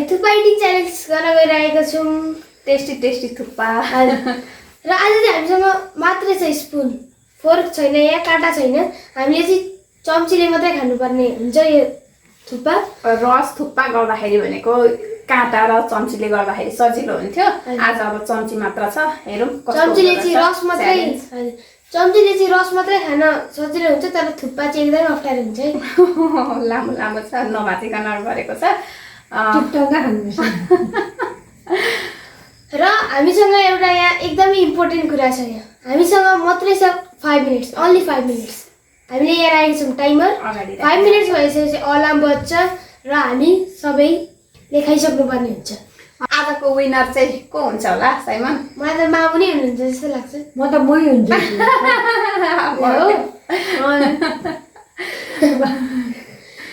हामी thukpa eating challenge गर्न गइरहेका छौँ। टेस्टी थुक्पा। र आज चाहिँ हामीसँग मात्रै छ स्पुन, फोर्क छैन, या काँटा छैन। हामीले चाहिँ चम्चीले मात्रै खानुपर्ने हुन्छ यो थुक्पा। रस थुक्पा गर्दाखेरि भनेको काँटा र चम्चीले गर्दाखेरि सजिलो हुन्थ्यो। आज अब चम्ची मात्र छ, हेरौँ चम्चीले चाहिँ रस मात्रै खान सजिलो हुन्छ, तर थुक्पा चाहिँ एकदमै अप्ठ्यारो हुन्छ है। लामो छ, नभातिकन गरेको छ। र हामीसँग एउटा यहाँ एकदमै इम्पोर्टेन्ट कुरा छ। यहाँ हामीसँग मात्रै छ 5 मिनट्स, ओन्ली 5 मिनट्स। हामीले यहाँ राखेको छौँ टाइमर। 5 मिनट्स भइसकेपछि अलार्म बज्छ र हामी सबैले खाइसक्नुपर्ने हुन्छ। आजको विनर चाहिँ को हुन्छ होला साइमन? मलाई त मामु नै हुनुहुन्छ जस्तो लाग्छ। म त मै हुन्छु।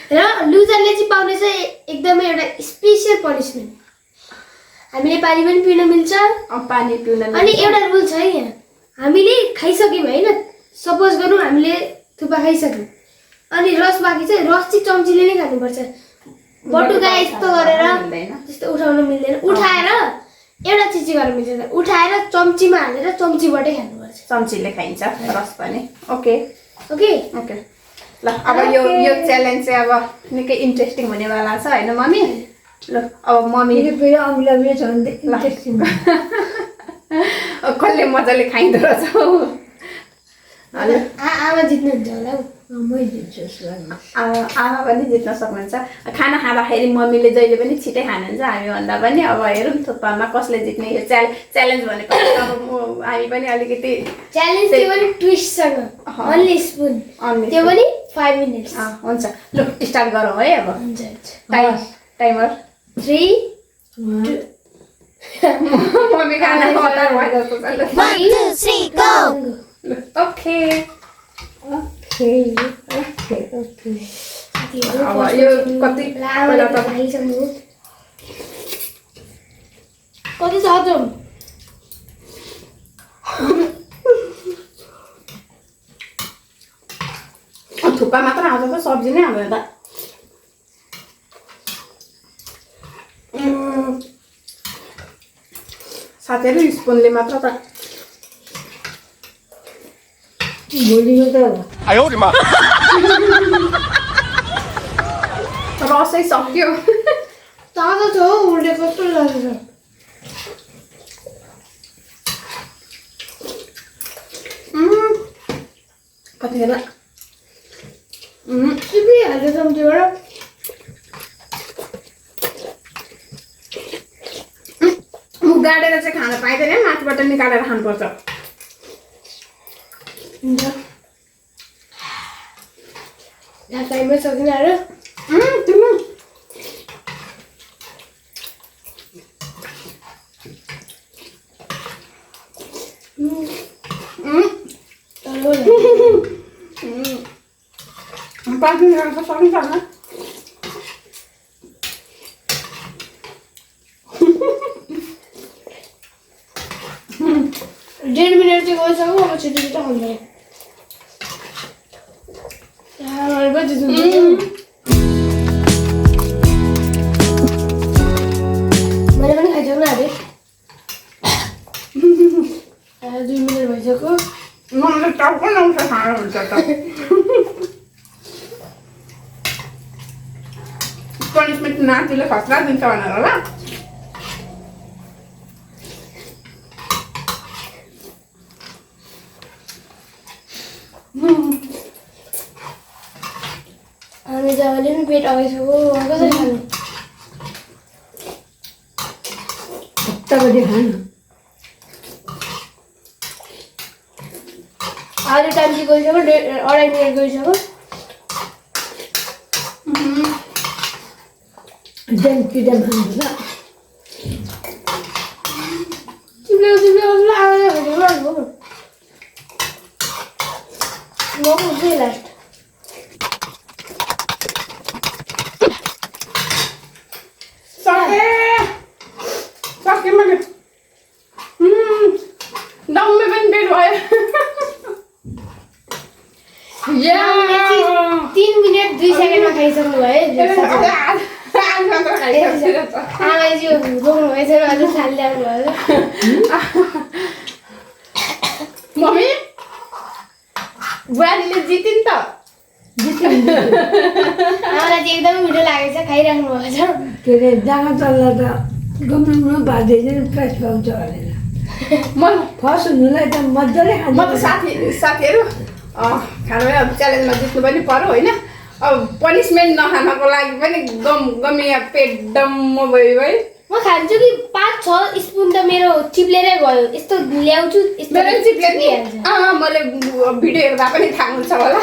र लुजरले चाहिँ पाउने चाहिँ एकदमै एउटा स्पेसियल पनिसमेन्ट। हामीले पानी पनि पिउन मिल्छ, पानी पिउन मिल्छ। अनि एउटा रुल छ है यहाँ, हामीले खाइसक्यौँ होइन, सपोज गरौँ हामीले थुक्पा खाइसक्यौँ अनि रस बाँकी छ, रस चाहिँ चम्चीले नै खानुपर्छ। बटुका यस्तो गरेर त्यस्तो उठाउन मिल्दैन। उठाएर एउटा चिज गर्न मिल्दैन, उठाएर चम्चीमा हालेर चम्चीबाटै खानुपर्छ। चम्चीले खाइन्छ रस पनि। ओके। ल अब यो च्यालेन्ज चाहिँ अब निकै इन्ट्रेस्टिङ हुनेवाला छ होइन मम्मी? ल अब मम्मी कसले मजाले खाइँदो रहेछ। आमा जित्नुहुन्छ होला हौ। आमा पनि जित्न सक्नुहुन्छ। खाना खाँदाखेरि मम्मीले जहिले पनि छिटै खानुहुन्छ हामीभन्दा पनि। अब हेरौँ थुक्पामा कसले जित्ने। यो च्यालेन्ज भनेपछि अब हामी पनि अलिकति च्यालेन्ज त्यो पनि ट्विस्टसँग, ओन्ली स्पुन, त्यो पनि 5 मिनट्स। हुन्छ, ल स्टार्ट गरौँ है अब। हुन्छ टाइमर 3 2 मम्मी खाना हतार भयो जस्तो छ। 1 2 3 गो। ओके। अब यो कति छ हजम? थुक्पा मात्र आउँछ त सब्जी नै आउँदैन त। साथीहरू स्पुनले मात्र त रसै सक्यो। तातो छ हौ, उल्टे कस्तो लाग्छ। कतिखेर चिपिहाल्छ चम्चीबाट। मुख गाडेर चाहिँ खान पाइँदैन, माथिबाट निकालेर खानुपर्छ। हुन्छ टाइमै सकिन अरे। सकिन्छ। 1.5 मिनट चाहिँ गइसक्यो, अब छिटो खान्छ। मैले पनि खाइसक्नु आँटे। 2 मिनट भइसक्यो। मलाई टाउको लाउँछ खाना हुन्छ त। पनिसमेन्ट नातिले खतरा दिन्छ भनेर होला। हामी जग्गाले पनि पेट अगाइसक्यो, कसरी खानु? हप्ताभरि खानु। अहिले टाइम चाहिँ गइसक्यो, 2.5 मिनट गइसक्यो। चिप्लेको आवाज खाइसक्यो। म उठ्दै लास्ट। सक्यो मैले। दम्मै पनि पेट भयो। 3 मिनट 2 सेकेन्डमा खाइसक्नु भयो। बसिरहेछ आमाजी रोक्नु भएछ अझ थालिदिनु भयो मम्मी बुहारीले जित्यो नि त आमालाई चाहिँ एकदमै मिठो लागेको छ खाइराख्नु भएको छ के अरे जहाँ चल्दा त गम्नुमा भाँदै प्राइस पाउँछ भनेर म फर्स्ट हुनुलाई त मजाले म त साथीहरू खाना च्यालेन्जमा जित्नु पनि पर्यो होइन अब पनिसमेन्ट नखानको लागि पनि गमिया पेट डम्म भयो है म खान्छु कि 5-6 स्पुन त मेरो चिप्लेरै गयो यस्तो ल्याउँछु मेरो चिप्ले मैले भिडियो हेर्दा पनि थाहा हुन्छ होला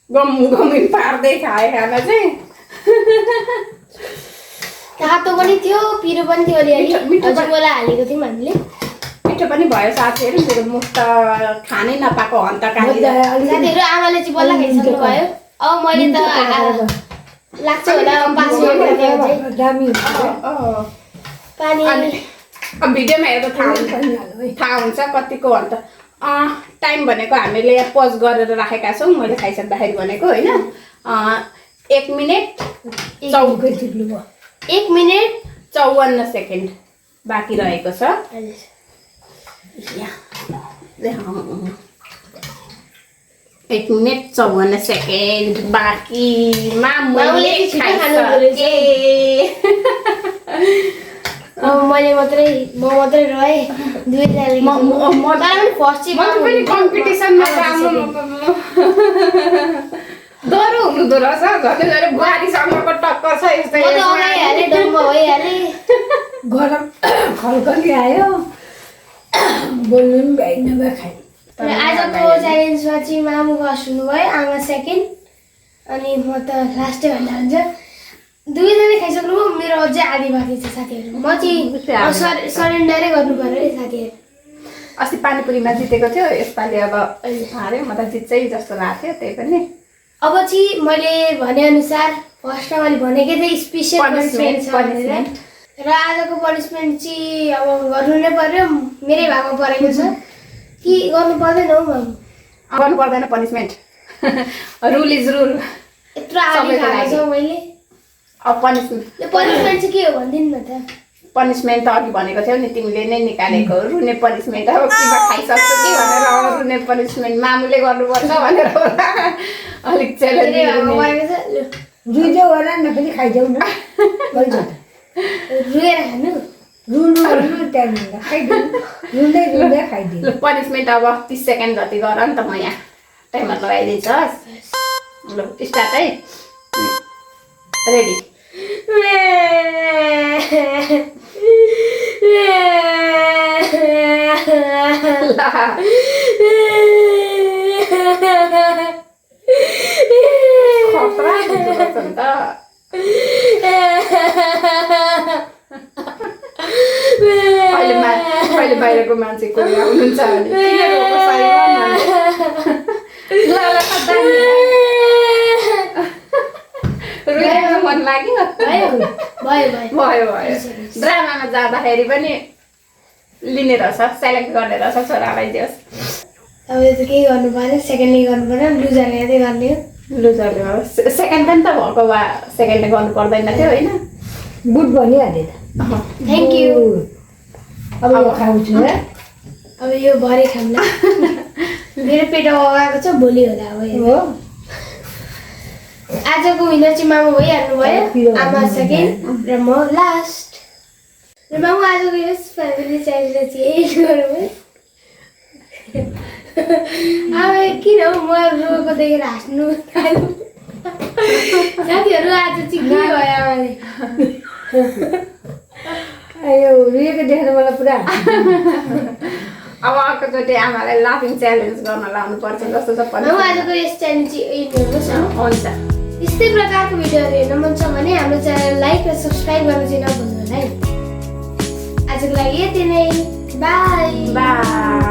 गमी पार्दै खाएँ खाना चाहिँ तातो पनि थियो पिरो पनि थियो अलिअलि हजुरलाई हालेको थियौँ हामीले मिठो पनि भयो साथीहरू मेरो मुख त खानै नपाएको हन्त साथीहरू आमाले चाहिँ बल्ल खाइसक्नु भयो अब मैले त लाग्छ होला 5 मिनट दामी पानी अब भिडियोमा हेर्दा थाहा हुन्छ कतिको अन्त टाइम भनेको हामीले पज गरेर राखेका छौँ मैले खाइसक्दाखेरि भनेको होइन 1 मिनेट 1 मिनेट 54 सेकेन्ड बाँकी रहेको छ 1 मिनेट 54 सेकेन्ड बाँकीमा मैले मैले मात्रै रहेँ दुईजनाले फर्स्ट पनि कम्पिटिसनमा डह्रो हुनुहुँदो रहेछ झन् झन् बुहारीसँगको टक्कर छ यस्तै गरम खल्कली आयो बोल्नु पनि भ्याइन खाइ आजको च्यालेन्जमा चाहिँ मामु फर्स्ट हुनुभयो आमा सेकेन्ड अनि म त लास्टै भन्दा हुन्छ दुईजना खाइसक्नुभयो मेरो अझै आधी बाँकी छ साथीहरू म चाहिँ सरेन्डरै गर्नु पर्यो है साथीहरू अस्ति पानीपुरीमा जितेको थियो यसपालि अब हार्यो म त जित्छै जस्तो लाग्थ्यो त्यही पनि अब चाहिँ मैले भनेअनुसार फर्स्टमा मैले भनेकै थिएँ स्पेसल पनिसमेन्ट छ भनेर र आजको पनिसमेन्ट चाहिँ अब गर्नु नै पर्यो मेरै भागमा परेको छ कि गर्नु पर्दैन हौ मामु गर्नु पर्दैन पनिसमेन्ट रुल इज रुल यत्रो आदि खाएको छ मैले अब पनिसमेन्ट चाहिँ के हो भनिदिनु न त पनिसमेन्ट त अघि भनेको थियौ नि तिमीले नै निकालेको रुने पनिसमेन्ट अब किमा खाइसक्छु कि भनेर रुने पनिसमेन्ट मामुले गर्नुपर्छ भनेर अलिक च्यालेन्ज रुइदेऊ होला न पनि खाइदेऊ न रुएर खानु रुनु त्यहाँनिर खाइदिनु रुँदै खाइदिनु पनिसमेन्ट अब 30 सेकेन्ड जति गर नि त म यहाँ टाइमर लगाइदिन्छु ल स्टार्ट है रेडी अहिले बाहिरको मान्छे कोही आउनुहुन्छ मन लाग्यो भयो ड्रामामा जाँदाखेरि पनि लिने रहेछ सेलेक्ट गर्ने रहेछ छोरालाई दियोस् अब यो चाहिँ केही गर्नु पऱ्यो सेकेन्डले गर्नु पऱ्यो लुजरले यतै गर्ने हो लुजरले सेकेन्ड पनि त भएको भए सेकेन्डले गर्नु पर्दैन थियो होइन गुड भनिहाले त थ्याङ्क यू अब यो खाउँछु है अब यो भरे खाउँला मेरो पेट अगाएको छ भोलि होला अब हो आजको विनर चाहिँ मामु भइहाल्नु भयो आमा सेकेन्ड र म लास्ट र मामु आजको यस फ्यामिली च्यालेन्जले चाहिँ यही गर्नुभयो अब किन हौ म रोएको देखेर हाँस्नु साथीहरू आज चाहिँ के भयो आमाले यो रुएको देखेर मलाई पुरा अब अर्कोचोटि आमालाई लाफिङ च्यालेन्ज गर्न लाउनु पर्छ जस्तो छ आजको यस च्यालेन्ज चाहिँ यही हेर्नुहोस् हुन्छ यस्तै प्रकारको भिडियोहरू हेर्न मन छ भने हाम्रो च्यानल लाइक र सब्सक्राइब गर्न चाहिँ नभुल्नु होला है आजको लागि यति नै बाई बाई